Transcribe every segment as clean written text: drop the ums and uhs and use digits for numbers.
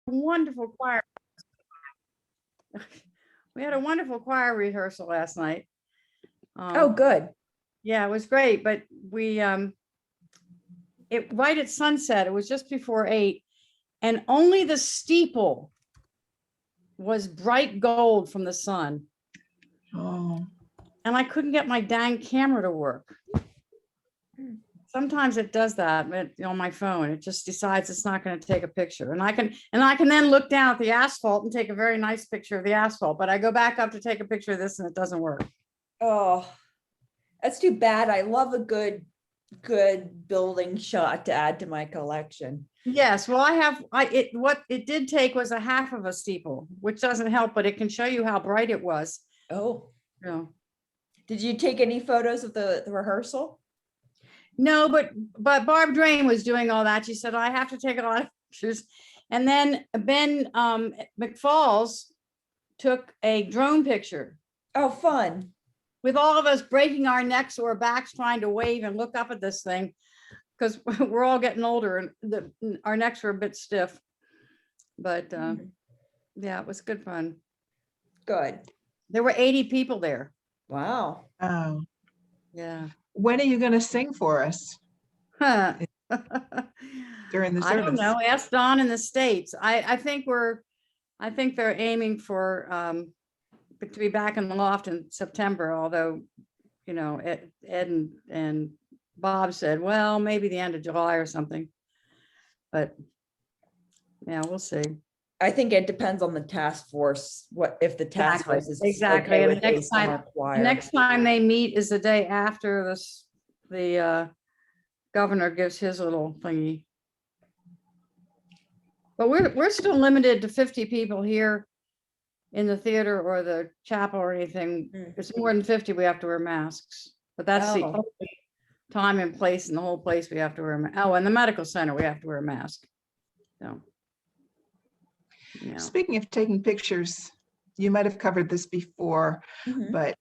wonderful choir. We had a wonderful choir rehearsal last night. Oh, good. Yeah, it was great, but we, it right at sunset, it was just before 8, and only the steeple was bright gold from the sun. Oh, And I couldn't get my dang camera to work. Sometimes it does that on my phone. It just decides it's not going to take a picture. And I can then look down at the asphalt and take a very nice picture of the asphalt. But I go back up to take a picture of this and it doesn't work. Oh, that's too bad. I love a good building shot to add to my collection. Yes, well, what it did take was a half of a steeple, which doesn't help, but it can show you how bright it was. Oh, Yeah. did you take any photos of the rehearsal? No, but Barb Drain was doing all that. She said, I have to take a lot of pictures. And then Ben McFalls took a drone picture Oh, fun. with all of us breaking our necks or backs trying to wave and look up at this thing because we're all getting older and our necks were a bit stiff. But yeah, it was good fun. Good. There were 80 people there. Wow. wow. Yeah. When are you going to sing for us Huh. during the I don't service? know. Ask Don in the States. I think they're aiming for to be back in the loft in September, although, you know, Ed and Bob said, well, maybe the end of July or something. But yeah, we'll see. I think it depends on the task force. What if the task Exactly, force is exactly. okay And with the next ASMR time- choir. The next time they meet is the day after the governor gives his little thingy. But we're still limited to 50 people here in the theater or the chapel or anything. Mm. If it's more than 50, we have to wear masks. But that's the Oh. only time and place in the whole place we have to wear a mask. Oh, and the medical center, we have to wear a mask. So. Yeah. Speaking of taking pictures, you might have covered this before, Mhm. but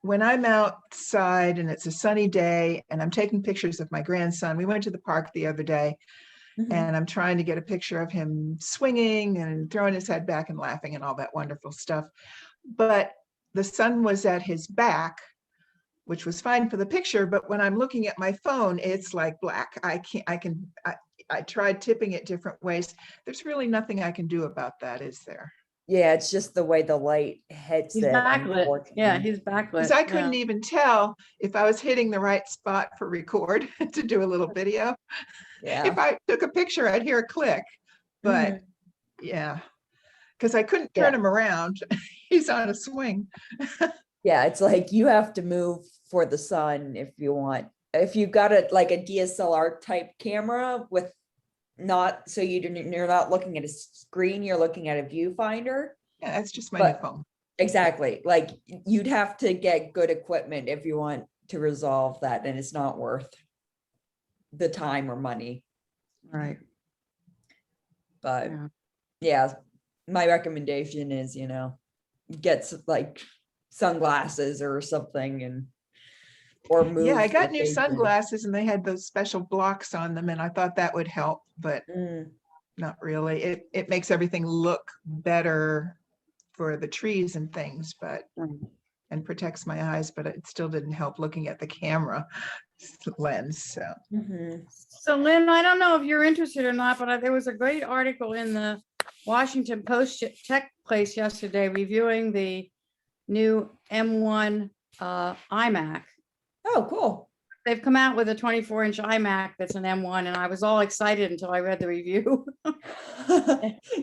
when I'm outside and it's a sunny day and I'm taking pictures of my grandson, we went to the park the other day Mhm. and I'm trying to get a picture of him swinging and throwing his head back and laughing and all that wonderful stuff. But the sun was at his back, which was fine for the picture. But when I'm looking at my phone, it's like black. I tried tipping it different ways. There's really nothing I can do about that, is there? Yeah, it's just the way the light hits He's it. backlit. Yeah, unfortunately. he's backlit. Because I yeah. couldn't even tell if I was hitting the right spot for record to do a little video. Yeah. If I took a picture, I'd hear a click, but Mhm. yeah, because I couldn't turn Yeah. him around. He's on a swing. Yeah, it's like you have to move for the sun if you want. If you've got a like a DSLR type camera with not so you're not looking at a screen, you're looking at a viewfinder. Yeah, that's just my But- new phone. Exactly. Like you'd have to get good equipment if you want to resolve that, and it's not worth the time or money. Right. But Yeah. yeah, my recommendation is, get like sunglasses or something and or move. Yeah, I got new location. sunglasses and they had those special blocks on them and I thought that would help, but Mm, not really. It makes everything look better for the trees and things, but Right. and protects my eyes, but it still didn't help looking at the camera lens. So mhm. So Lynn, I don't know if you're interested or not, but there was a great article in the Washington Post Tech Place yesterday reviewing the new M1 iMac. Oh, cool. They've come out with a 24-inch iMac that's an M1, and I was all excited until I read the review.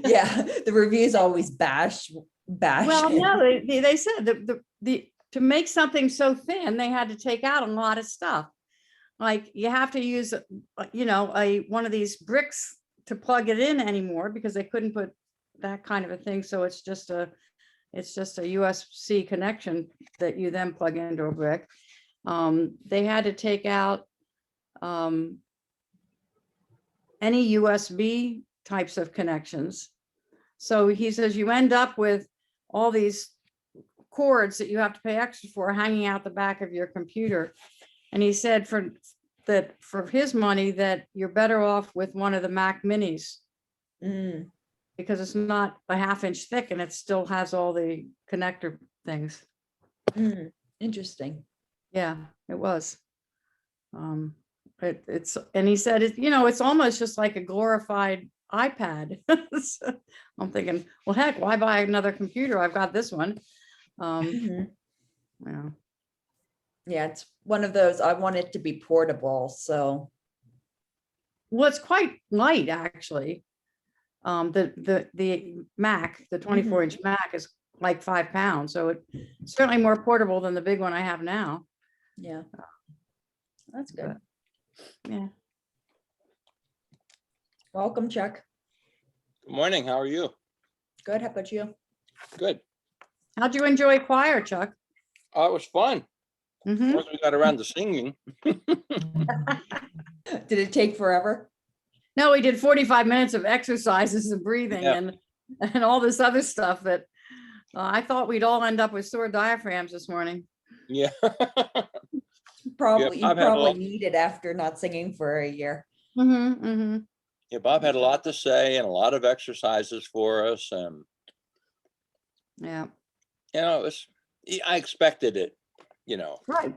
Yeah, the reviews always bash. Well, it. no, they said the to make something so thin, they had to take out a lot of stuff. Like you have to use, one of these bricks to plug it in anymore because they couldn't put that kind of a thing. So it's just a USB connection that you then plug into a brick. They had to take out any USB types of connections. So he says you end up with all these cords that you have to pay extra for hanging out the back of your computer. And he said for his money that you're better off with one of the Mac Minis Mm, because it's not a 1/2 inch thick and it still has all the connector things. interesting. Yeah, it was. It's, and he said, it's almost just like a glorified iPad. So I'm thinking, well, heck, why buy another computer? I've got this one. Mhm. Yeah. Yeah, it's one of those, I want it to be portable, so. Well, it's quite light, actually. The Mac, the 24-inch Mac is like 5 pounds, so it's certainly more portable than the big one I have now. Yeah. That's good. Yeah. Welcome, Chuck. Good morning. How are you? Good, how about you? Good. How'd you enjoy choir, Chuck? Oh, it was fun. Mhm. Once we got around to singing. Did it take forever? No, we did 45 minutes of exercises and breathing Yeah. and all this other stuff that I thought we'd all end up with sore diaphragms this morning. Yeah. Probably, you I've had a probably lot- need it after not singing for a year. Mm-hmm. Yeah, Bob had a lot to say and a lot of exercises for us. And, Yeah. it was, I expected it, Right.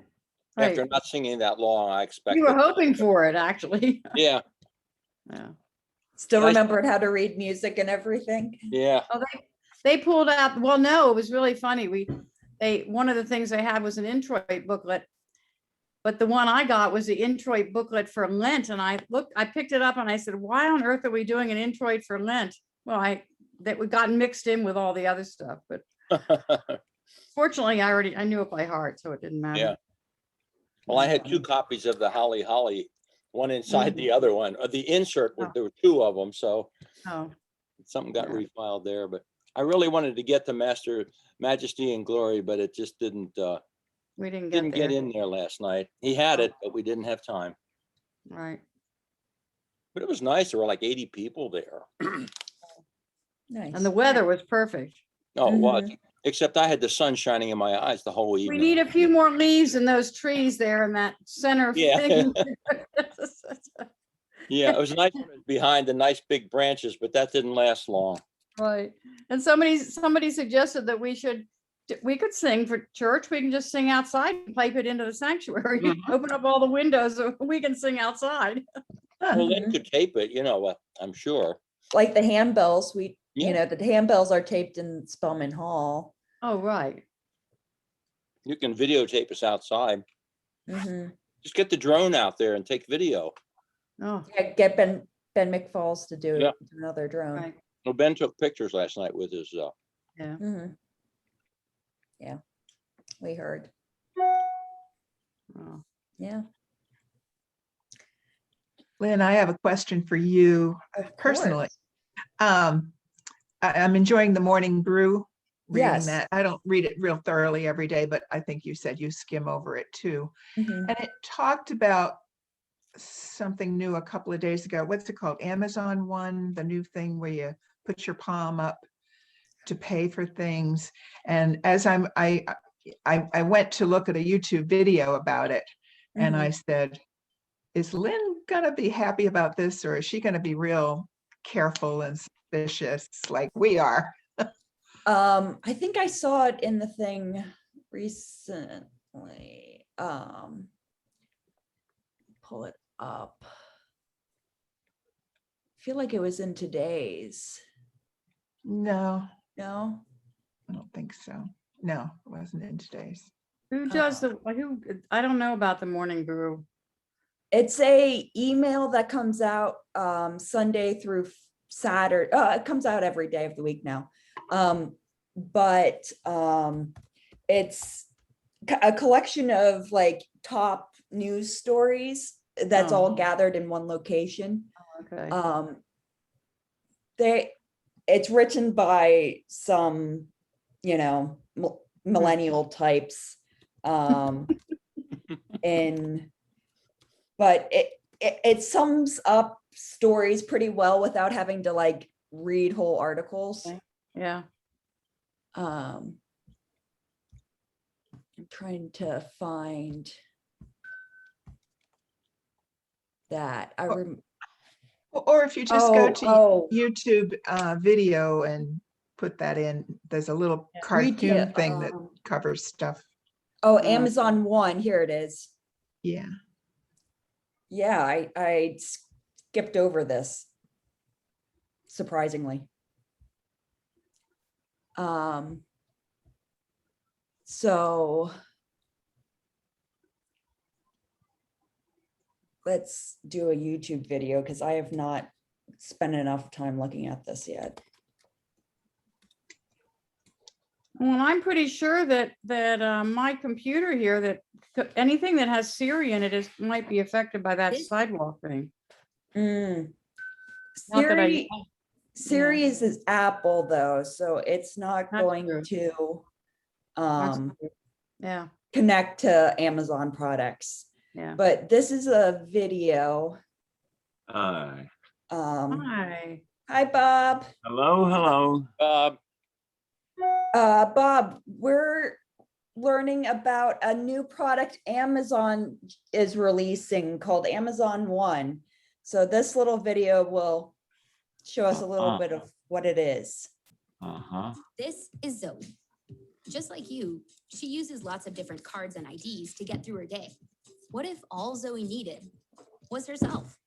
after Right. not singing that long, I We expected. were hoping for it, actually. Yeah. Yeah. Still Nice. remembered how to read music and everything? Yeah. Oh, they pulled out, well, no, it was really funny. One of the things they had was an introit booklet. But the one I got was the introit booklet for Lent. And I picked it up and I said, why on earth are we doing an introit for Lent? Well, that we got mixed in with all the other stuff, but fortunately I knew it by heart, so it didn't matter. Yeah. Well, I had 2 copies of the Holly Holly, one inside the other one. The insert, Oh. there were 2 of them, so Oh, something got Yeah. refiled there. But I really wanted to get to Master Majesty and Glory, but it just didn't we didn't get get there. in there last night. He had Oh. it, but we didn't have time. Right. But it was nice. There were like 80 people there. Nice. And the weather was perfect. Oh, it was. Except I had the sun shining in my eyes the whole We evening. need a few more leaves in those trees there in that center Yeah. thing. Yeah, it was nice when it was behind the nice big branches, but that didn't last long. Right. And somebody suggested that we could sing for church. We can just sing outside and pipe it into the sanctuary. Open up all the windows so we can sing outside. Well, Lynn could tape it, I'm sure. Like the handbells, Yeah. the handbells are taped in Spelman Hall. Oh, right. You can videotape us outside. Mhm. Just get the drone out there and take video. Oh, Yeah, get Ben McFalls to do Yeah. another drone. right. Well, Ben took pictures last night with his, Yeah. Mhm. Yeah, we heard. Oh. Yeah. Lynn, I have a question for you Of personally. course. I'm enjoying the Morning Brew, reading Yes. that. I don't read it real thoroughly every day, but I think you said you skim over it too. Mhm. And it talked about something new a couple of days ago. What's it called? Amazon One, the new thing where you put your palm up to pay for things. And as I went to look at a YouTube video about it, and I said, is Lynn gonna be happy about this, or is she gonna be real careful and suspicious like we are? I think I saw it in the thing recently. Pull it up. I feel like it was in today's. No, No? I don't think so. No, it wasn't in today's. Who does I don't know about the Morning Brew. It's a email that comes out Sunday through Saturday. It comes out every day of the week now. But it's a collection of like top news stories that's all Oh. gathered in one location. Okay. It's written by some, millennial types. But it sums up stories pretty well without having to like read whole articles. Okay. Yeah. I'm trying to find that. Or if you just go to Oh, YouTube video and put that in, there's a little cartoon retail, thing that covers stuff. oh, Uh, Amazon One, here it is. Yeah. Yeah, I skipped over this. Surprisingly. So let's do a YouTube video because I have not spent enough time looking at this yet. Well, I'm pretty sure that my computer here, that anything that has Siri in it is, might be affected by that sidewalk thing. Mm. Not that Siri, I, Siri is Apple though, so it's not That's going true. to that's- yeah, connect to Amazon products. yeah. But this is a video. Hi. Hi. Hi, Bob. Hello, hello. Bob, we're learning about a new product Amazon is releasing called Amazon One. So this little video will show us a little bit of what it is. Uh-huh. This is Zoe. Just like you, she uses lots of different cards and IDs to get through her day. What if all Zoe needed was herself?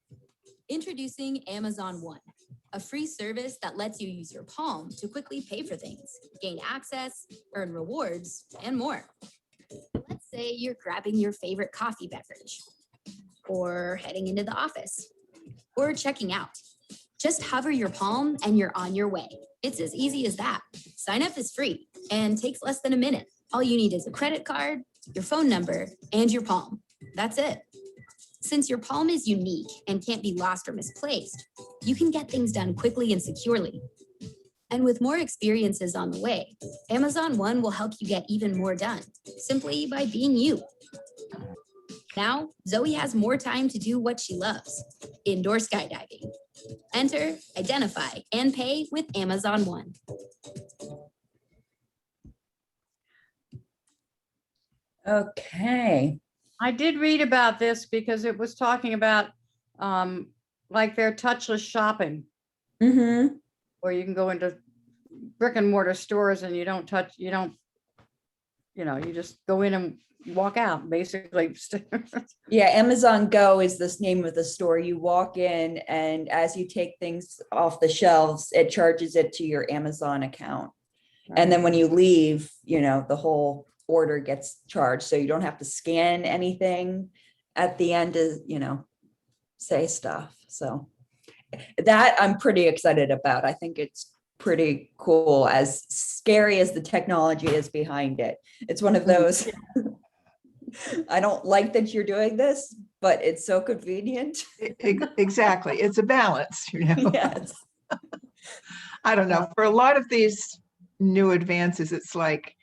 Introducing Amazon One, a free service that lets you use your palm to quickly pay for things, gain access, earn rewards, and more. Let's say you're grabbing your favorite coffee beverage, or heading into the office, or checking out. Just hover your palm and you're on your way. It's as easy as that. Sign up is free and takes less than a minute. All you need is a credit card, your phone number, and your palm. That's it. Since your palm is unique and can't be lost or misplaced, you can get things done quickly and securely. And with more experiences on the way, Amazon One will help you get even more done, simply by being you. Now, Zoe has more time to do what she loves, indoor skydiving. Enter, identify, and pay with Amazon One. Okay. I did read about this because it was talking about like their touchless shopping, Mm-hmm. where you can go into brick and mortar stores and you don't touch, you just go in and walk out, basically. Yeah, Amazon Go is this name of the store. You walk in and as you take things off the shelves, it charges it to your Amazon account. And then when you leave, the whole order gets charged. So you don't have to scan anything at the end to, say stuff. So that I'm pretty excited about. I think it's pretty cool, as scary as the technology is behind it. It's one of those, I don't like that you're doing this, but it's so convenient. Exactly. It's a balance, Yes. I don't know. For a lot of these new advances, it's like,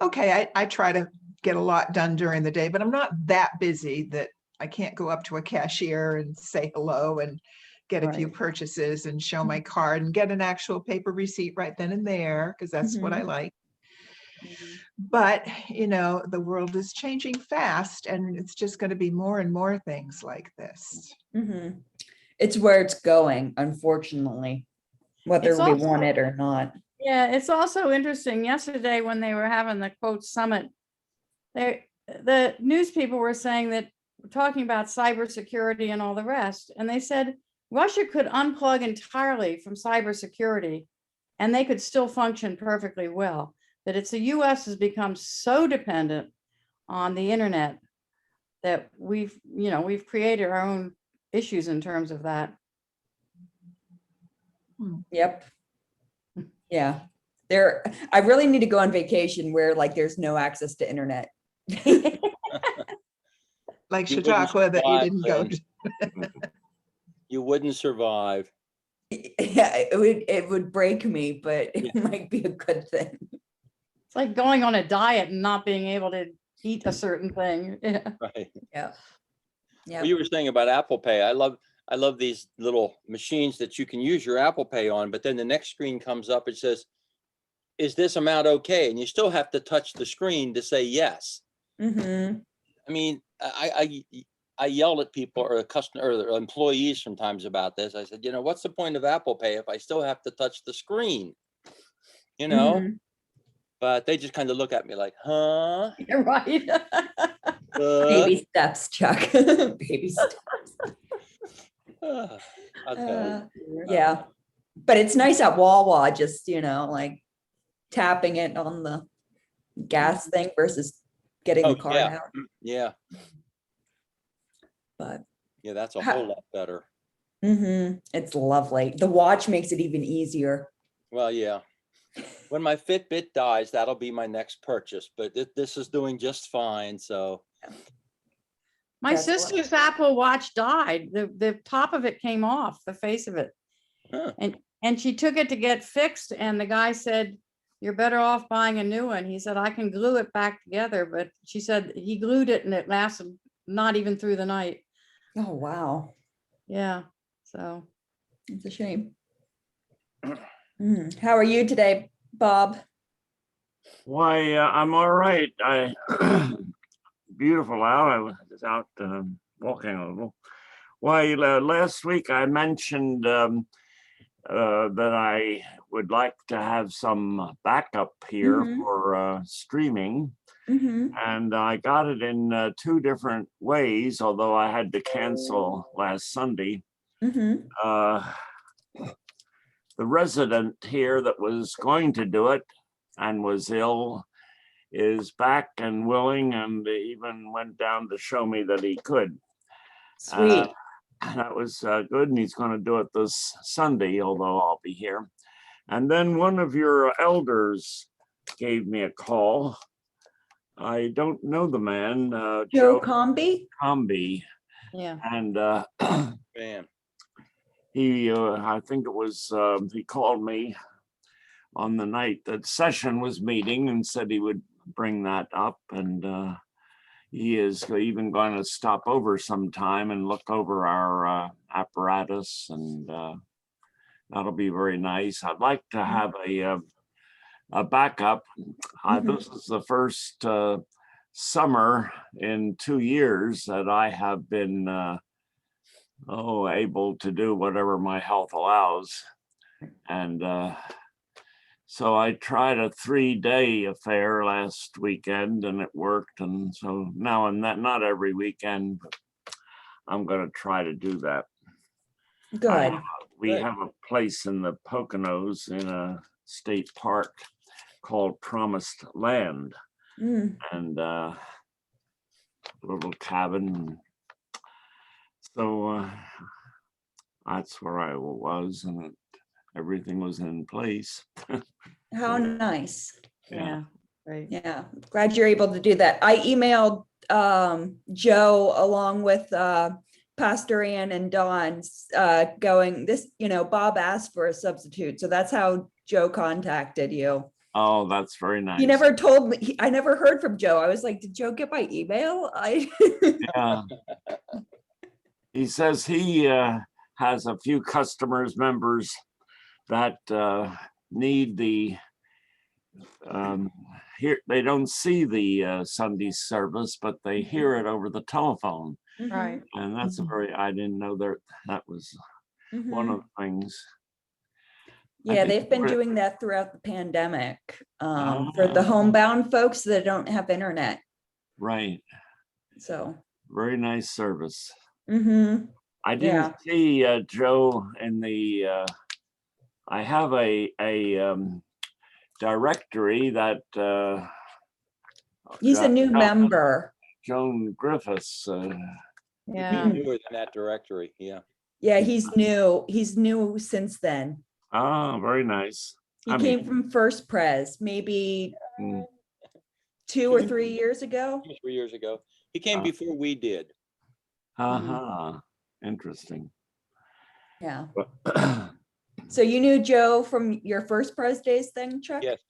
okay, I try to get a lot done during the day, but I'm not that busy that I can't go up to a cashier and say hello and get a few Right. purchases and show my card and get an actual paper receipt right then and there, because that's what I like. But, the world is changing fast and it's just going to be more and more things like this. Mhm. It's where it's going, unfortunately, whether It's we also- want it or not. Yeah, it's also interesting. Yesterday, when they were having the quote summit, the news people were saying that, talking about cybersecurity and all the rest, and they said Russia could unplug entirely from cybersecurity and they could still function perfectly well. That it's the US has become so dependent on the internet that we've created our own issues in terms of that. Yep. Yeah. I really need to go on vacation where there's no access to internet. Like You wouldn't Chautauqua that you survive, didn't go Lynn. to. You wouldn't survive. Yeah, it would break me, but it Yeah. might be a good thing. It's like going on a diet and not being able to eat a certain thing. Yeah. Right. Yeah. Yeah. Well, you were saying about Apple Pay. I love these little machines that you can use your Apple Pay on, but then the next screen comes up, it says, is this amount okay? And you still have to touch the screen to say yes. Mm-hmm. I mean, I yelled at people or customer or employees sometimes about this. I said, what's the point of Apple Pay if I still have to touch the screen? Mhm. But they just kind of look at me like, huh? You're right. Baby steps, Chuck. Baby steps. I'll tell you. Yeah, but it's nice at Wawa, just, like tapping it on the gas thing versus getting Oh, the card yeah. out, Yeah, but yeah, that's a Ha- whole lot better. it's lovely. The watch makes it even easier. Well, yeah. When my Fitbit dies, that'll be my next purchase, but this is doing just fine, so. My That's what- sister's Apple Watch died. The top of it came off, the face of it. Huh. And she took it to get fixed and the guy said, you're better off buying a new one. He said, I can glue it back together, but she said he glued it and it lasted not even through the night. Oh, wow. Yeah, so. It's a shame. How are you today, Bob? Why, I'm all right. Beautiful out. I was out walking a little. Why, last week I mentioned that I would like to have some backup here Mhm. for streaming. Mm-hmm. And I got it in 2 different ways, although I had to cancel last Sunday. Mm-hmm. The resident here that was going to do it and was ill is back and willing, and even went down to show me that he could. Sweet. That was good, and he's going to do it this Sunday, although I'll be here. And then one of your elders gave me a call. I don't know the man, Joe Comby? Comby, Yeah, and Man, he, I think it was, he called me on the night that session was meeting and said he would bring that up, and he is even going to stop over sometime and look over our apparatus, and that'll be very nice. I'd like to have a backup. This is the first summer in 2 years that I have been able to do whatever my health allows. And so I tried a 3-day affair last weekend and it worked. And so now and that, not every weekend, but I'm going to try to do that. Good. We Good. have a place in the Poconos in a state park called Promised Land, Mm. and a little cabin. So that's where I was, and everything was in place. How nice. yeah, right. Yeah, glad you're able to do that. I emailed Joe along with Pastor Ann and Dawn going this, Bob asked for a substitute. So that's how Joe contacted you. Oh, that's very nice. He never told me, I never heard from Joe. I was like, did Joe get my email? Yeah. He says he has a few members that need the here. They don't see the Sunday service, but they hear it over the telephone, Right. and that's a very. I didn't know that was one of the things. I Yeah, think they've been we're- doing that throughout the pandemic for the Ah. homebound folks that don't have internet. Right. So, Very nice service. mhm. I didn't Yeah. see Joe in the. I have a directory that. He's a new member. Joan Griffiths. Yeah, newer than that directory, yeah. Yeah, he's new. He's new since then. Very nice. He I came mean- from First Pres maybe Mm, 2 or 3 years ago. 3 years ago. He came Uh, before we did. Uh-huh. Interesting. Yeah. But So you knew Joe from your First Pres days thing, Chuck? Yes.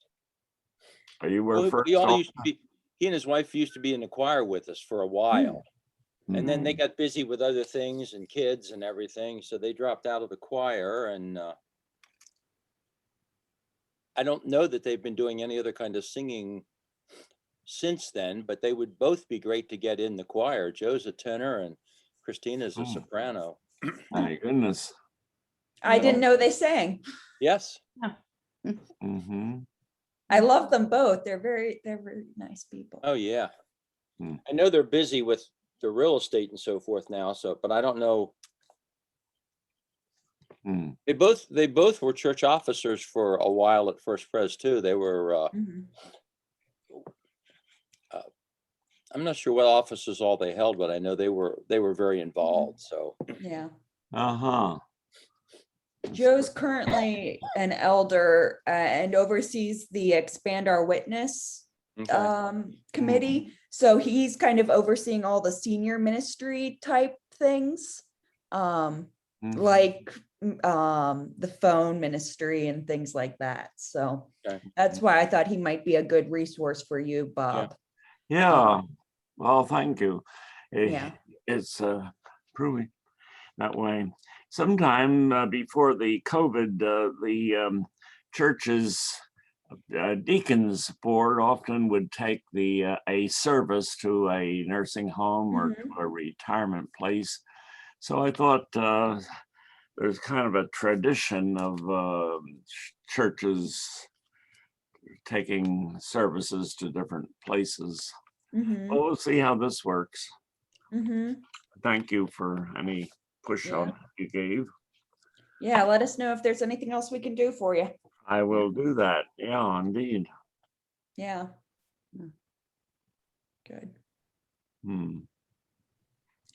you were Well, first. we all off- used to be, he and his wife used to be in the choir with us for a while. And then they Mm. got busy with other things and kids and everything, so they dropped out of the choir, and I don't know that they've been doing any other kind of singing since then, but they would both be great to get in the choir. Joe's a tenor and Christina's a Hmm. soprano. My goodness. I didn't know they sang. Yes. Mm-hmm. I love them both. They're very nice people. Oh, yeah. Hmm. I know they're busy with the real estate and so forth now, so, but I don't know. Hmm. They both were church officers for a while at First Pres too. They were, Mhm. I'm not sure what offices all they held, but I know they were very involved, so. Yeah. Uh-huh. Joe's currently an elder and oversees the Expand Our Witness Okay. committee. So he's kind of overseeing all the senior ministry type things. Mhm. Like the phone ministry and things like that. So Okay. that's why I thought he might be a good resource for you, Bob. Yeah, well, thank you. Yeah. It's proving that way. Sometime before the COVID, the church's deacons board often would take a service to a nursing home or to a retirement place. So I thought there's kind of a tradition of churches taking services to different places. Mhm, Well, we'll see how this works. mhm. Thank you for any push on you gave. Yeah, let us know if there's anything else we can do for you. I will do that. Yeah, indeed. Yeah. Mm. Good. Hmm.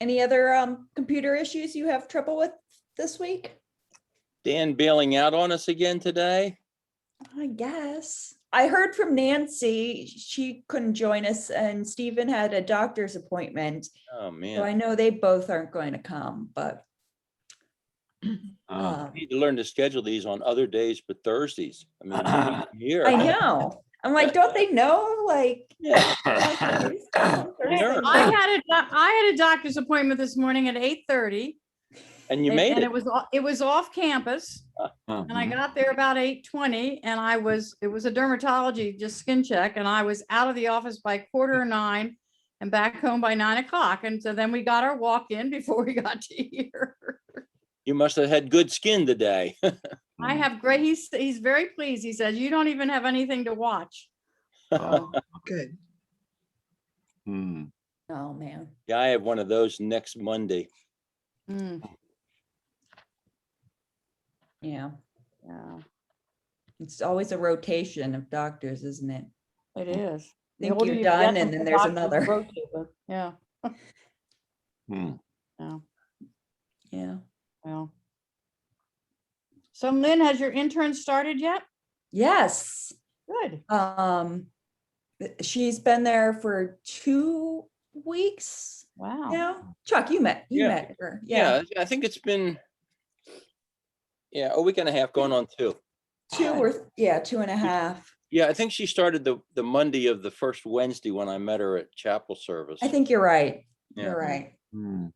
Any other computer issues you have trouble with this week? Dan bailing out on us again today? I guess. I heard from Nancy, she couldn't join us, and Stephen had a doctor's appointment. Oh, So I man. know they both aren't going to come, but Uh, Need to learn to schedule these on other days but Thursdays. I mean, here. I know. I'm like, don't they know? Like, Yeah. Thursdays, come on Sure. Thursday. I had a doctor's appointment this morning at 8:30. And you made And it. it was off campus. And I mhm. got there about 8:20 and it was a dermatology, just skin check. And I was out of the office by 8:45 and back home by 9 o'clock. And so then we got our walk in before we got to here. You must have had good skin today. I have great, he's very pleased. He says, you don't even have anything to watch. Oh, good. Hmm. Oh, man. Yeah, I have one of those next Monday. Mm, Yeah. yeah, It's always a rotation of doctors, isn't it? it is. The Think older you're you done get, and the then there's doctors another. rotate with. Yeah, Hmm. yeah, Yeah. well. So Lynn, has your intern started yet? Yes. Good. She's been there for 2 weeks Wow. now. Chuck, you met Yeah. her. Yeah. Yeah, I think it's been, a week and a half going on 2. 2.5. Yeah, I think she started the Monday of the first Wednesday when I met her at chapel service. I think you're right. Yeah. You're right. Hmm.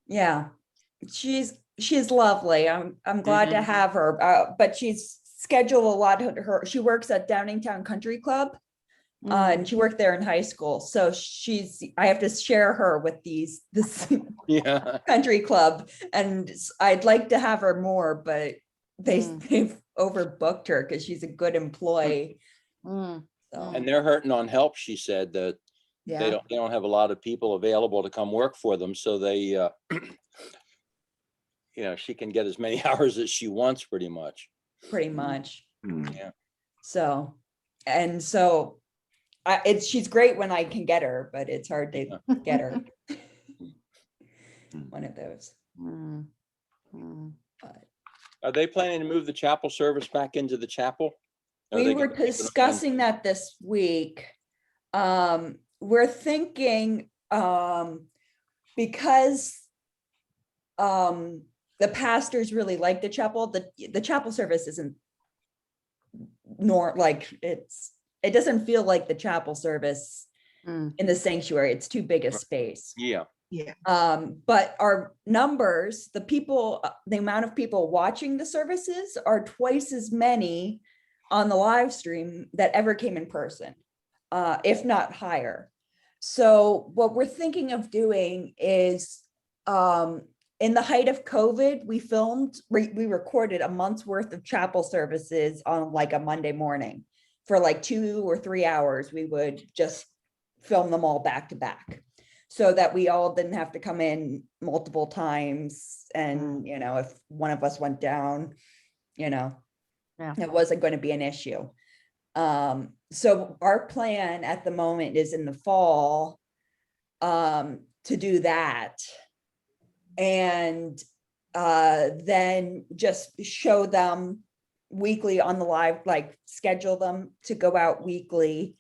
Yeah. She's lovely. I'm glad to Mhm. have her. But she's scheduled a lot of her. She works at Downingtown Country Club. Mm, And she worked there in high school. So I have to share her with this Yeah, country club. And I'd like to have her more, but Mm. they've overbooked her because she's a good employee. mm, So, and they're hurting on help, she said, that they yeah, don't have a lot of people available to come work for them, so they, she can get as many hours as she wants pretty much. pretty much. Hmm. So, she's great when I can get her, but it's hard to get her. One of those. mm, mm. But Are they planning to move the chapel service back into the chapel? Are we they were gonna keep it on discussing Wednesday? that this week. We're thinking, because the pastors really like the chapel, the chapel service isn't it doesn't feel like the chapel service Mm. in the sanctuary. It's too big a space. Yeah, Yeah. But our numbers, the amount of people watching the services are twice as many on the live stream that ever came in person, if not higher. So what we're thinking of doing is in the height of COVID, we recorded a month's worth of chapel services on like a Monday morning. For like 2 or 3 hours, we would just film them all back to back. So that we all didn't have to come in multiple times. And, you know, if one of us went down, you know, Yeah. it wasn't going to be an issue. So our plan at the moment is in the fall to do that. And then just show them weekly on the live, like schedule them to go out weekly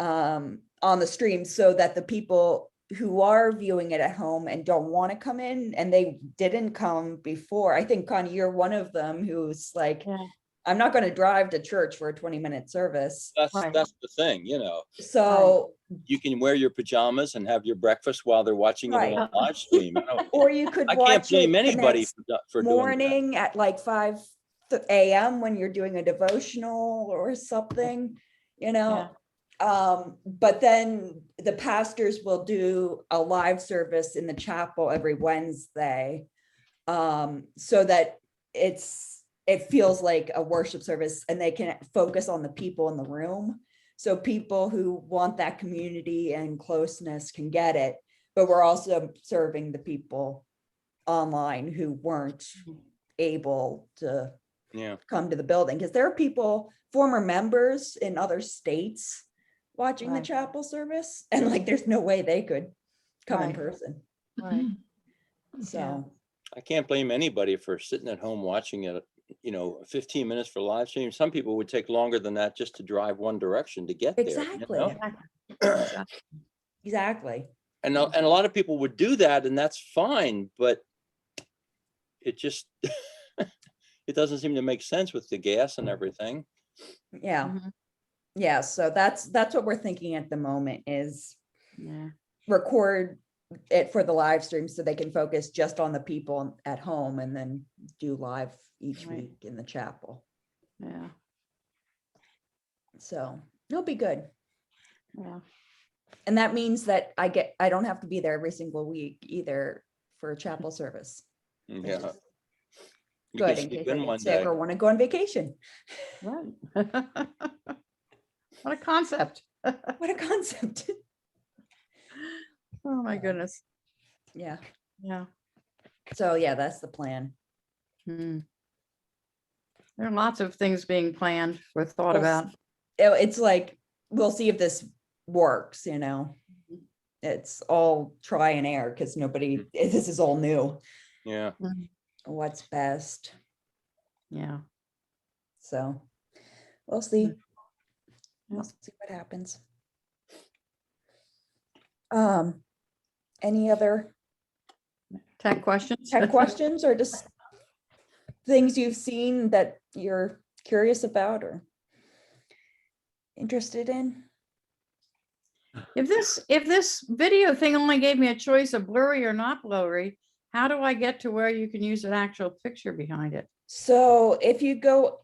on the stream, so that the people who are viewing it at home and don't want to come in, and they didn't come before. I think, Connie, you're one of them who's like, Yeah. I'm not going to drive to church for a 20-minute service. Right. That's the thing, you know, So, you can wear your pajamas and have your breakfast while they're watching it Right. on live stream. or you could I can't watch it blame the anybody next for doing that. morning at like 5 a.m. when you're doing a devotional or something, you know. But then the pastors will do a live service in the chapel every Wednesday, so that it feels like a worship service, and they can focus on the people in the room. So people who want that community and closeness can get it, but we're also serving the people online who weren't able to Yeah, come to the building, because there are people, former members in other states watching the Right. chapel service, and like there's no way they could come in Right. person. Right. So, I can't blame anybody for sitting at home watching it, you know, 15 minutes for live stream. Some people would take longer than that just to drive one direction to get there. you exactly, know? exactly. And a lot of people would do that, and that's fine, but it just, it doesn't seem to make sense with the gas and everything. Yeah, Mhm. yeah. So that's what we're thinking at the moment, is Yeah. record it for the live stream so they can focus just on the people at home, and then do live each Right. week in the chapel. Yeah. So it'll be good. Yeah. And that means that I don't have to be there every single week either for a chapel service. which Yeah. is You Good, can in sleep case I in get one sick day. or want to go on vacation. Right. What a concept. What a concept. Oh, my goodness. Yeah. Yeah. So yeah, that's the plan. Hmm. There are lots of things being planned or thought We'll s- about. It's like, we'll see if this works, you know. It's all try and error, because this is all new. Yeah. What's best. Yeah. So we'll see. Yeah. We'll see what happens. Any other Tech questions? tech questions, or just things you've seen that you're curious about or interested in? If this video thing only gave me a choice of blurry or not blurry, how do I get to where you can use an actual picture behind it? So if you go,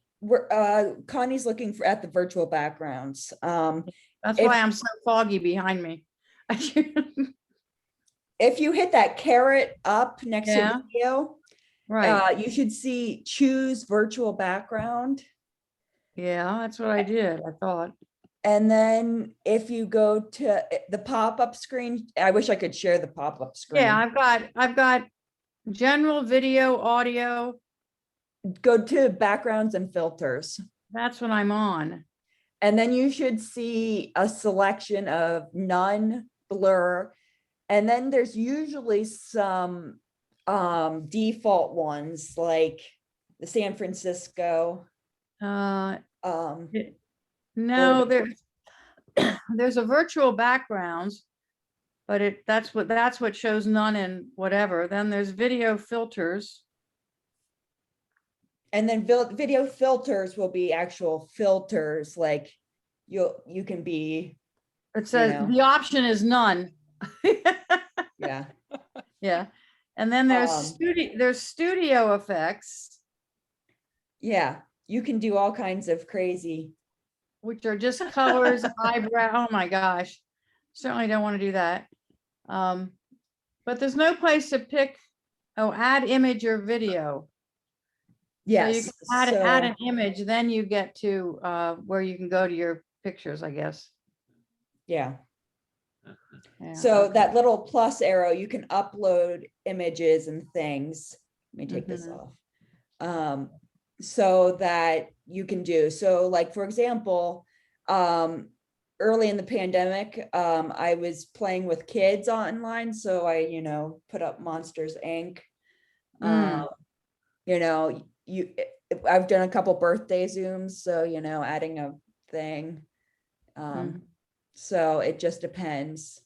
Connie's looking at the virtual backgrounds. That's If- why I'm so foggy behind me. If you hit that caret up next to Yeah. the video, Right. you should see choose virtual background. Yeah, that's what I did. I thought. And then if you go to the pop-up screen, I wish I could share the pop-up screen. Yeah, I've got general video, audio. Go to backgrounds and filters. That's what I'm on. And then you should see a selection of none, blur. And then there's usually some default ones, like the San Francisco. No, Or- there's a virtual backgrounds, but that's what shows none and whatever. Then there's video filters. And then video filters will be actual filters, like you can be, It says know. the option is none. yeah. Yeah. And then there's Um, studio effects, Yeah, you can do all kinds of crazy. which are just colors, eyebrow. Oh my gosh. Certainly don't want to do that. But But there's no place to pick, oh, add image or video. So you Yes, can add so, an image, then you get to where you can go to your pictures, I guess. yeah. Yeah, So okay. that little plus arrow, you can upload images and things. Let me take this Mhm. off. So that you can do, so like, for example, early in the pandemic, I was playing with kids online, so I put up Monsters Inc. Mm. You know, I've done a couple birthday Zooms, so adding a thing. Mhm. So it just depends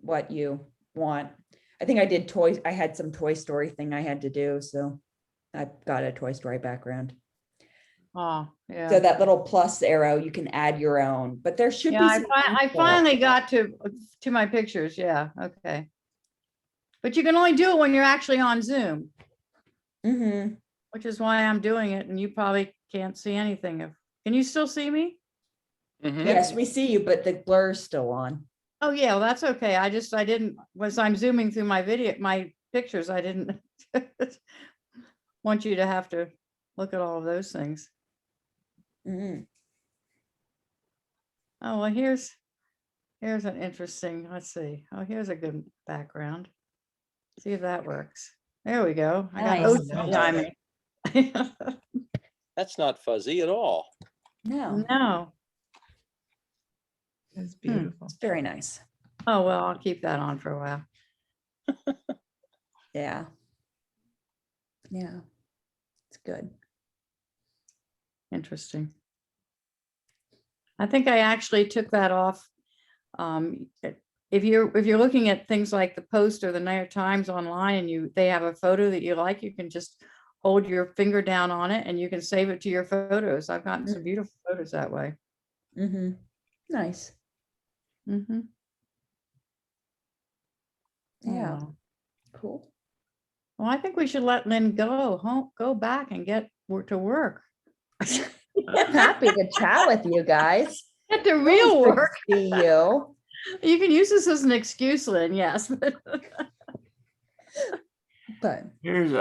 what you want. I think I did toys. I had some Toy Story thing I had to do, so I've got a Toy Story background. Oh, So yeah. that little plus arrow, you can add your own, but there should Yeah, be I some. I default. finally got to my pictures. Yeah, okay. But you can only do it when you're actually on Zoom, Mhm. which is why I'm doing it, and you probably can't see anything. Can you still see me? Mhm. Yes, we see you, but the blur's still on. Oh, yeah, well, that's okay. I didn't, was I'm zooming through my pictures, I didn't want you to have to look at all of those things. Mhm. Oh, well, here's an interesting, let's see. Oh, here's a good background. See if that works. There we go. I got Nice. OG behind me. That's not fuzzy at all. No, No. It's beautiful. it's very nice. Oh, well, I'll keep that on for a while. Yeah. Yeah. It's good. Interesting. I think I actually took that off. If you're looking at things like the Post or the New York Times online and they have a photo that you like, you can just hold your finger down on it and you can save it to your photos. I've gotten some beautiful photos that way. Mm-hmm. Nice. Mm-hmm. Yeah. Oh. Cool. Well, I think we should let Lynn go back and get to work. I'm happy to chat with you guys. Get to Always real good to work. See you. You can use this as an excuse, Lynn, yes. But Here's,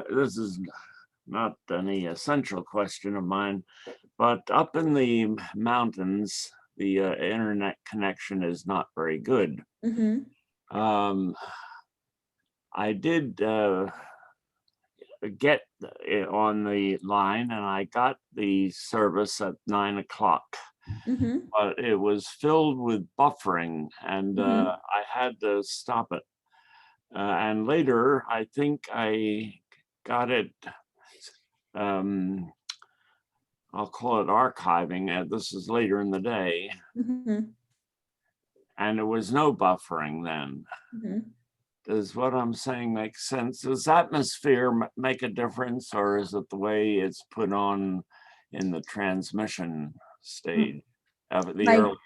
this is not any essential question of mine, but up in the mountains, the internet connection is not very good. mhm. I did get on the line and I got the service at 9 o'clock, Mhm. but it was filled with buffering and Mhm. I had to stop it. And later, I think I got it, I'll call it archiving. This is later in the day, Mhm. and there was no buffering then. Mhm. Does what I'm saying make sense? Does atmosphere make a difference, or is it the way it's put on in the transmission stage of the My- early?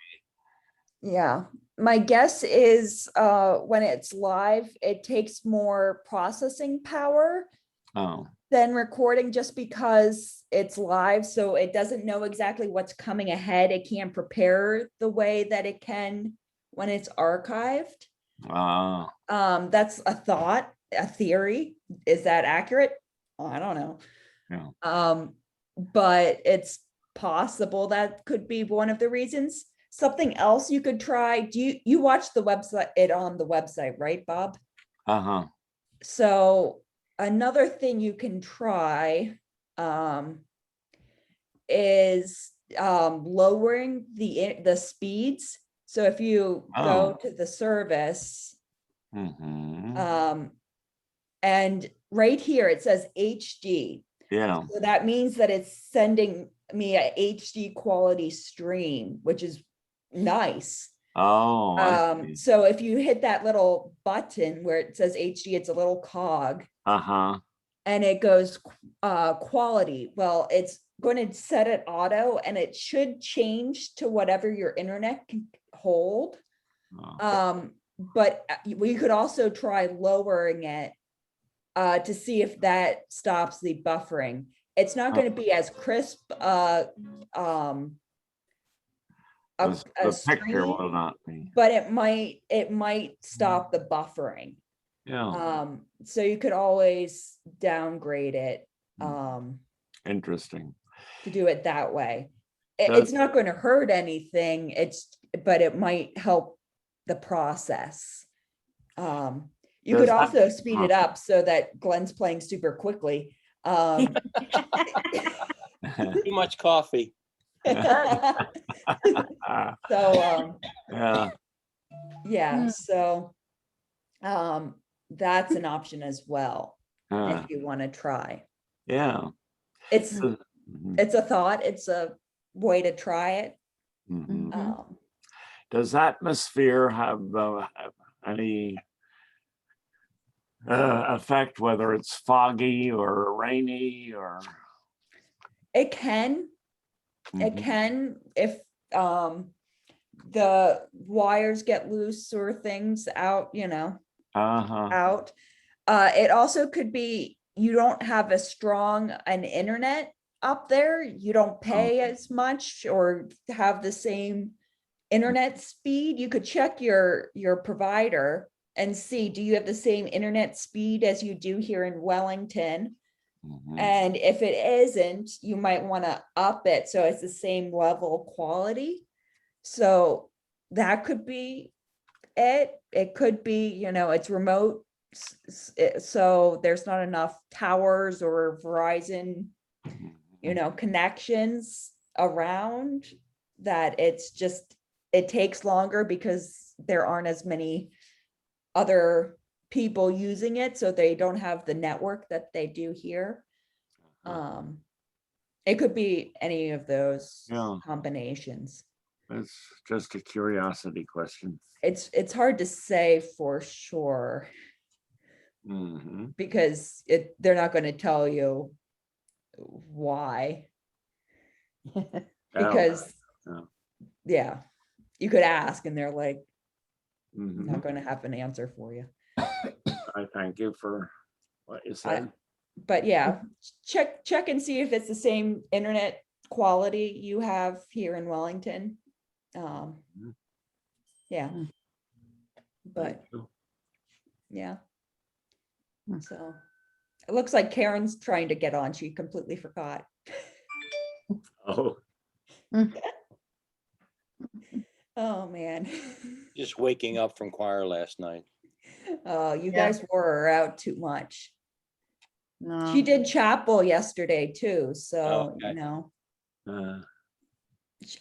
Yeah. My guess is when it's live, it takes more processing power Oh, than recording just because it's live. So it doesn't know exactly what's coming ahead. It can't prepare the way that it can when it's archived. That's a thought, a theory. Is that accurate? Oh, I don't know. yeah. But it's possible that could be one of the reasons. Something else you could try. Do you watch the website, it on the website, right, Bob? Uh-huh. So another thing you can try is lowering the speeds. So if you go to the service, Mhm. and right here it says HD. Yeah. So that means that it's sending me a HD quality stream, which is nice. Oh, I see. So if you hit that little button where it says HD, it's a little cog Uh-huh. and it goes quality. Well, it's going to set it auto and it should change to whatever your internet can hold. Oh. But we could also try lowering it to see if that stops the buffering. It's not going to be as crisp The picture stream, will not be. but it might stop the buffering. Yeah, So you could always downgrade it, interesting. to do it that way. Does- It's not going to hurt anything, but it might help the process. You could Does that- also speed it up so that Glenn's playing super quickly. Too much coffee. So, Yeah, yeah, Hmm. so that's an option as well, yeah, if you want to try. yeah. It's, Mhm, it's a thought, it's a way to try it. mhm. Um, Does atmosphere have any effect, whether it's foggy or rainy or? It can, it Mhm. can, if the wires get loose or things out, Uh-huh. out. It also could be, you don't have as strong an internet up there, you don't pay as much or have the same internet speed. You could check your provider and see, do you have the same internet speed as you do here in Wellington? Mhm. And if it isn't, you might want to up it so it's the same level quality. So that could be it. It could be, it's remote. So there's not enough towers or Verizon, connections around, that it takes longer because there aren't as many other people using it, so they don't have the network that they do here. It could be any of those Yeah. combinations. It's just a curiosity question. It's hard to say for sure, Mhm. because they're not going to tell you why. Yeah. Because Yeah. yeah, you could ask and they're like, Mhm. not going to have an answer for you. I thank you for what you said. But yeah, check and see if it's the same internet quality you have here in Wellington. Mhm. Yeah. Mm. But Thank you. yeah. Mm. So it looks like Karen's trying to get on. She completely forgot. Oh, Oh, man. Just waking up from choir last night. Oh, you Yeah. guys wore her out too much. No. She did chapel yesterday too, so, Okay. uh,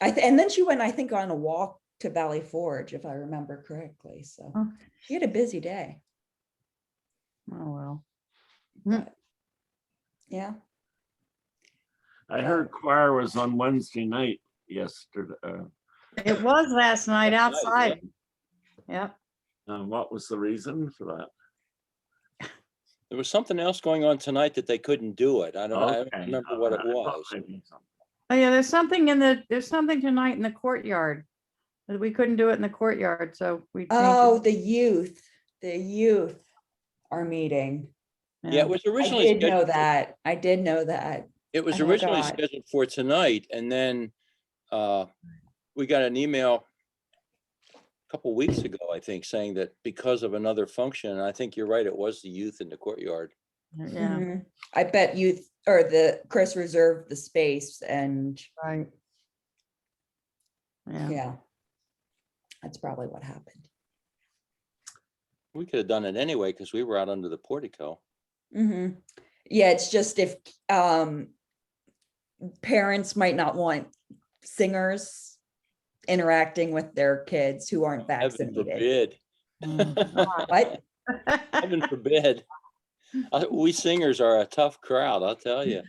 and then she went, I think, on a walk to Valley Forge, if I remember correctly, so Oh. she had a busy day. Oh, well. Mm. But yeah, I heard choir was on Wednesday night yesterday. It was last night Last night, outside. Yep. What was the reason for that? There was something else going on tonight that they couldn't do it. I don't Okay, remember what it I thought was. maybe something. Oh, yeah, there's something tonight in the courtyard. But we couldn't do it in the courtyard, so we changed oh, it. the youth are meeting. Yeah, it was I originally did know scheduled. that. I did know that. It was I originally forgot. scheduled for tonight, and then we got an email a couple weeks ago, I think, saying that because of another function, and I think you're right, it was the youth in the courtyard. Yeah, Mhm. I bet youth or Chris reserved the space and right. Yeah. yeah, that's probably what happened. We could have done it anyway because we were out under the portico. Mhm. Yeah, it's just if parents might not want singers interacting with their kids who aren't Heaven vaccinated. forbid. Mm, God. What? Heaven forbid. We singers are a tough crowd, I'll tell you.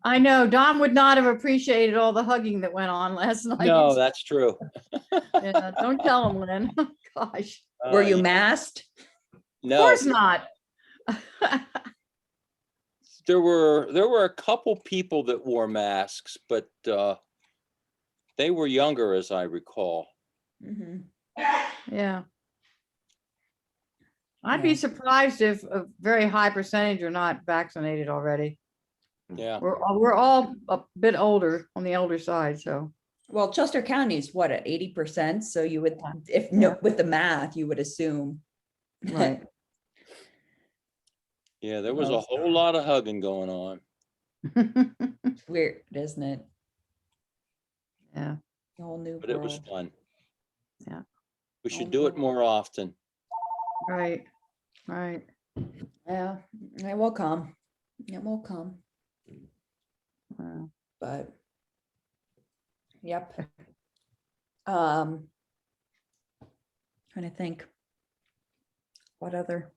I know Don would not have appreciated all the hugging that went on last night. No, that's true. Yeah, don't tell him, Lynn. Gosh, Were you Yeah, masked? of No, course not. there were a couple people that wore masks, but they were younger, as I recall. Mhm. Yeah. I'd be Yeah. surprised if a very high percentage are not vaccinated already. Yeah. We're all a bit older, on the older side, so. Well, Chester County is what, at 80%? So you would, Yeah. if no, with the math, you would assume. Right. Yeah, there was a Well, whole lot of hugging going on. It's weird, isn't it? Yeah, A whole new But it was world. fun. Yeah. We Oh, should do it no. more often. right, right. Yeah, it will come. It will come, Wow. but. Yep. Trying to think. What other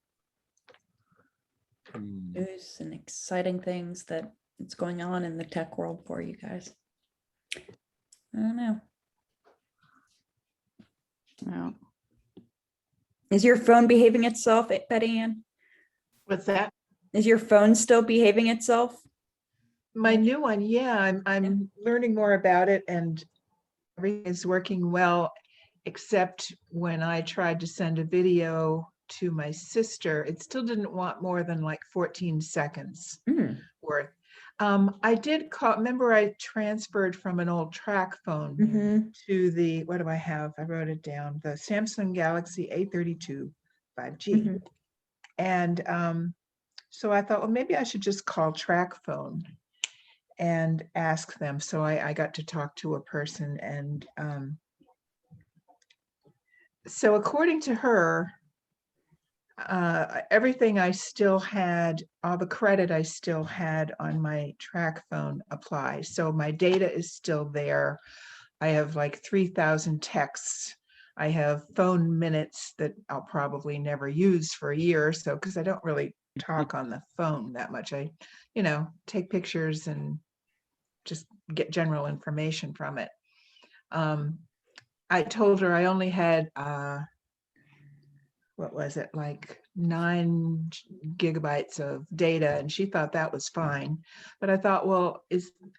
news and exciting things that it's going on in the tech world for you guys? I don't know. Yeah. Is your phone behaving itself, Betty Ann? What's that? Is your phone still behaving itself? My Okay. new one, yeah, I'm learning more about it and everything is working well, except when I tried to send a video to my sister, it still didn't want more than like 14 seconds Hmm. worth. I did call, remember I transferred from an old track phone Mhm. to the, what do I have? I wrote it down, the Samsung Galaxy A32 5G. Mhm. And so I thought, well, maybe I should just call track phone and ask them. So I got to talk to a person and so according to her, everything I still had, all the credit I still had on my track phone applies. So my data is still there. I have like 3,000 texts. I have phone minutes that I'll probably never use for a year or so because I don't really talk on the phone that much. I, take pictures and just get general information from it. I told her I only had, what was it, like 9 gigabytes of data, and she thought that was fine. But I thought, well,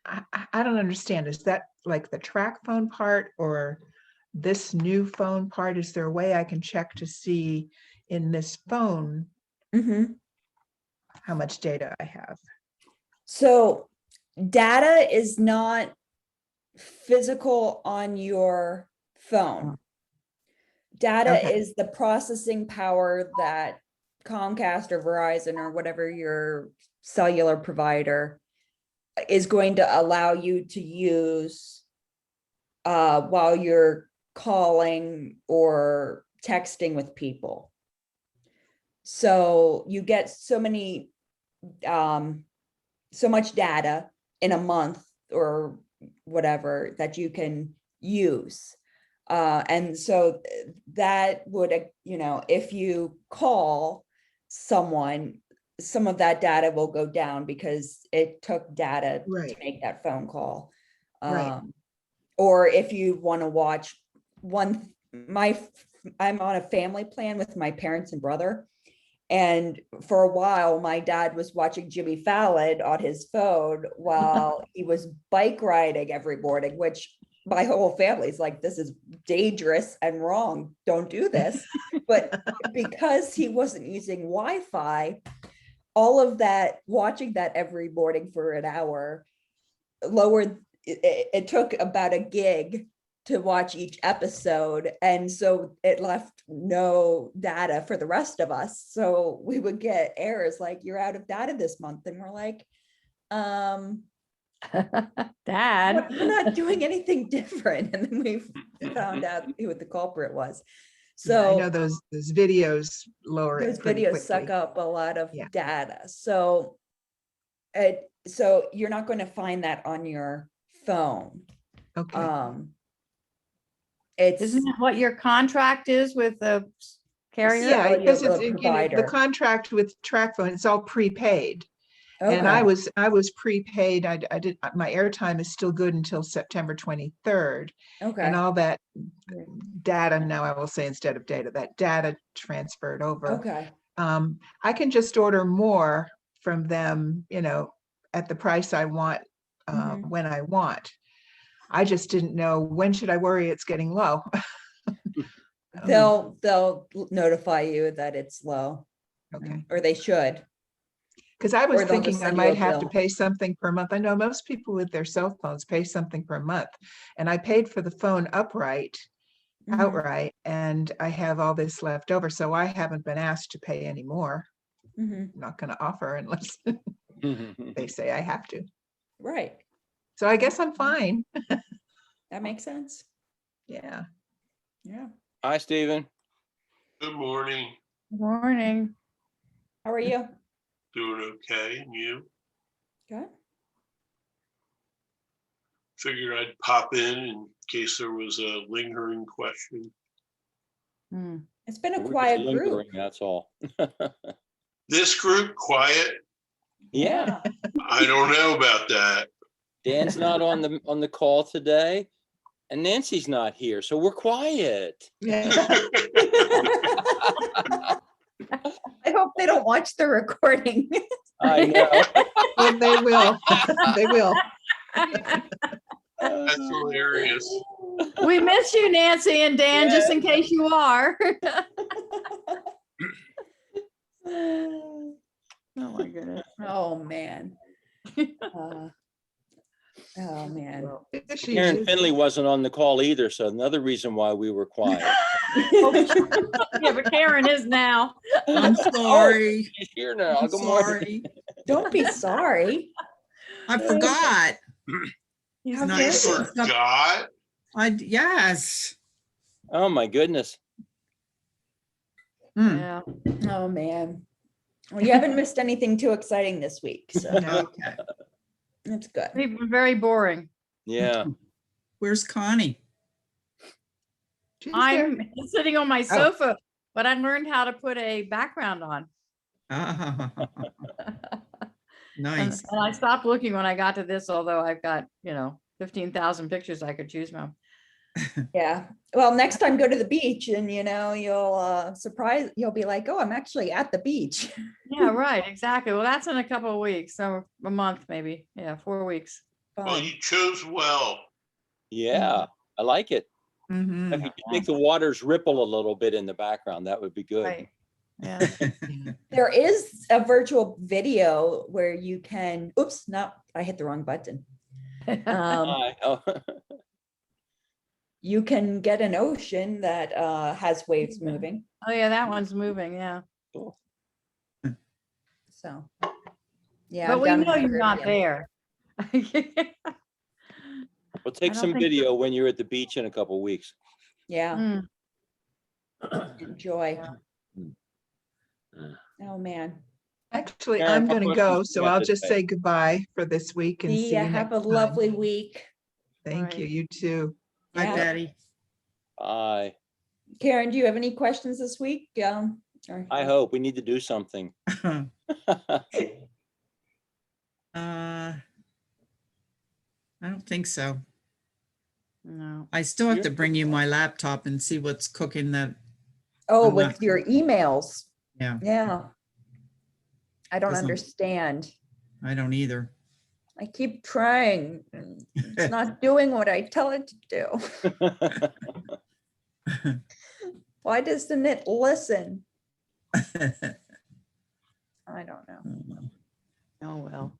I don't understand. Is that like the track phone part or this new phone part? Is there a way I can check to see in this phone Mhm. how much data I have? So data is not physical on your phone. Data Okay. is the processing power that Comcast or Verizon or whatever your cellular provider is going to allow you to use while you're calling or texting with people. So you get so much data in a month or whatever that you can use. And so that would, if you call someone, some of that data will go down because it took data to Right. make that phone call. Right. Or if you want to watch I'm on a family plan with my parents and brother. And for a while, my dad was watching Jimmy Fallon on his phone while he was bike riding every morning, which my whole family's like, this is dangerous and wrong. Don't do this. But because he wasn't using Wi-Fi, all of that, watching that every morning for an hour, it took about a gig to watch each episode, and so it left no data for the rest of us. So we would get errors like, you're out of data this month, and we're like, Dad. we're not doing anything different. And then we found out who the culprit was. Yeah, I know So those videos lower those it pretty videos suck quickly. up a lot of Yeah. data. So you're not going to find that on your phone. Okay. It's Isn't that what your contract is with the carrier? Yeah, because it's, cellular the provider. contract with TracFone, it's all prepaid. And I Okay. was prepaid. I did, my airtime is still good until September 23rd. And Okay. all that Yeah. data, now I will say instead of data, that data transferred over. Okay. I can just order more from them, at the price I want, Mhm. when I want. I just didn't know, when should I worry it's getting low? They'll notify you that it's low, Okay. or they should. Because I was Or they'll just thinking I send you a might have to bill. pay something per month. I know most people with their cell phones pay something per month. And I paid for the phone Mhm. outright, and I have all this left over. So I haven't been asked to pay any more. Mhm. I'm not gonna offer unless they say I have to. Right, So I guess I'm fine. that makes sense. Yeah. Yeah. Hi, Stephen. Good morning. Morning. How are you? Doing okay. And you? Good. Figured I'd pop in case there was a lingering question. Hmm. It's been a We're just quiet group. lingering, that's all. This group quiet? Yeah, I don't know about that. Dan's not on the call today, and Nancy's not here, so we're quiet. Yeah. I hope they don't watch the recording. I know. Oh, they will. They will. That's hilarious. We miss you, Nancy and Dan, just in case you are. Oh, my goodness. Oh, man. Oh, man. Well, there she Karen is. Finley wasn't on the call either, so another reason why we were quiet. Yeah, but Karen is now. I'm sorry. She's here now. I'm Good morning. sorry. Don't be sorry. I forgot. He's How not- You dare you. forgot? Yes. Oh, my goodness. Hmm. Yeah. Oh, man. Well, you haven't missed anything too exciting this week, so Okay. that's good. We've been very boring. Yeah. Where's Connie? She's there. I'm sitting on my sofa, but I learned how to put a background on. Ah, And nice. and I stopped looking when I got to this, although I've got, 15,000 pictures I could choose from. Yeah. Well, next time go to the beach and you'll be like, oh, I'm actually at the beach. Yeah, right, exactly. Well, that's in a couple of weeks, so a month maybe. Yeah, 4 weeks. Well, Fun. you chose well. Yeah, I like it. Mhm. If you could make the waters ripple a little bit in the background, that would be good. Right. Yeah. There is a virtual video where you can, oops, no, I hit the wrong button. Hi. Oh, You can get an ocean that has waves moving. Oh, yeah, that one's moving, yeah. cool. So, yeah. But I've we done know it you're not already. there. We'll take don't some think so. video when you're at the beach in a couple weeks. Yeah, Mm, enjoy. Yeah. Oh, man. Actually, Karen, I'm what gonna questions go, you so got I'll just today? say goodbye for this week and see See ya. you Have next a time. lovely week. Thank you. Right. You too. Bye, Yeah. Patty. Bye. Karen, do you have any questions this week? Or- I hope we need to do something. I don't think so. No. I still have to You're- bring you my laptop and see what's cooking that. Oh, I'm with not- your emails. Yeah, Yeah. I don't Doesn't- understand. I don't either. I keep trying. And it's not doing what I tell it to do. Why doesn't it listen? I don't know. Oh, well.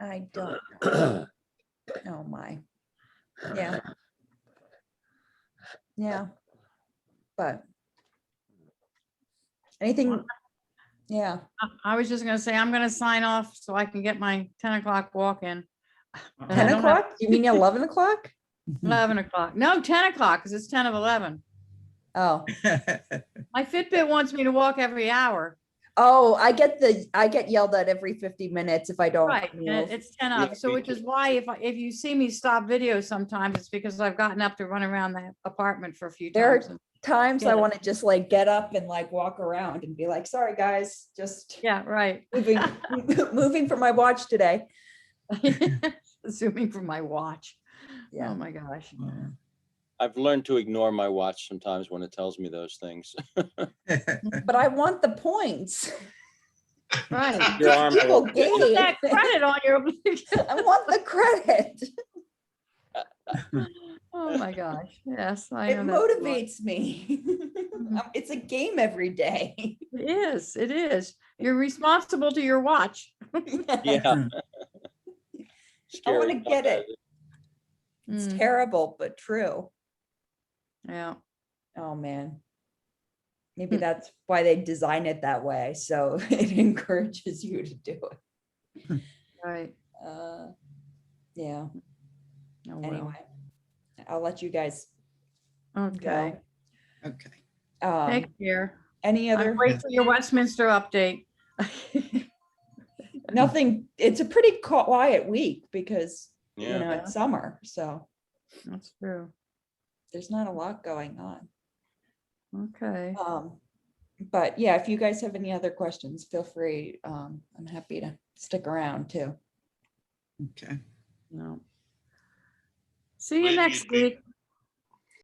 I don't know. Oh, my. Yeah. Yeah. But anything, yeah. I was just gonna say, I'm gonna sign off so I can get my 10 o'clock walk in. And I 10 don't have- o'clock? You mean 11 o'clock? 11 o'clock. No, 10 o'clock, because it's 10 of 11. Oh, My Fitbit wants me to walk every hour. oh, I get yelled at every 50 minutes if I don't Right, and move. it's 10 Yeah, up. So me which is why if you see me stop video sometimes, it's because I've gotten up to run around the apartment for a few There are times. and- Times Yeah. I want to just like get up and like walk around and be like, sorry, guys, just Yeah, right. moving, moving for my watch today. Zooming from my watch. Yeah. Oh, my gosh. I've learned to ignore my watch sometimes when it tells me those things. But I want the points. Right. Your arm People will- Put that gave. credit on your. I want the credit. Oh, my gosh. Yes, I It know. that's a lot. motivates me. It's a game every day. It is, it is. You're responsible to your watch. Yeah. I want Scary to get it. sometimes. It's Mm, terrible, but true. Yeah. Oh, man. Maybe that's why they design it that way, so it encourages you to do it. Right. Yeah, Oh, well. anyway, I'll let you guys Okay. go. Okay. Take care. Any I'll other, wait for your Westminster update. nothing, it's a pretty quiet week because, you Yeah. know, it's summer, so That's true. there's not a lot going on. Okay. But yeah, if you guys have any other questions, feel free. I'm happy to stick around too. Okay. No. See you Wendy, next it'd be- week.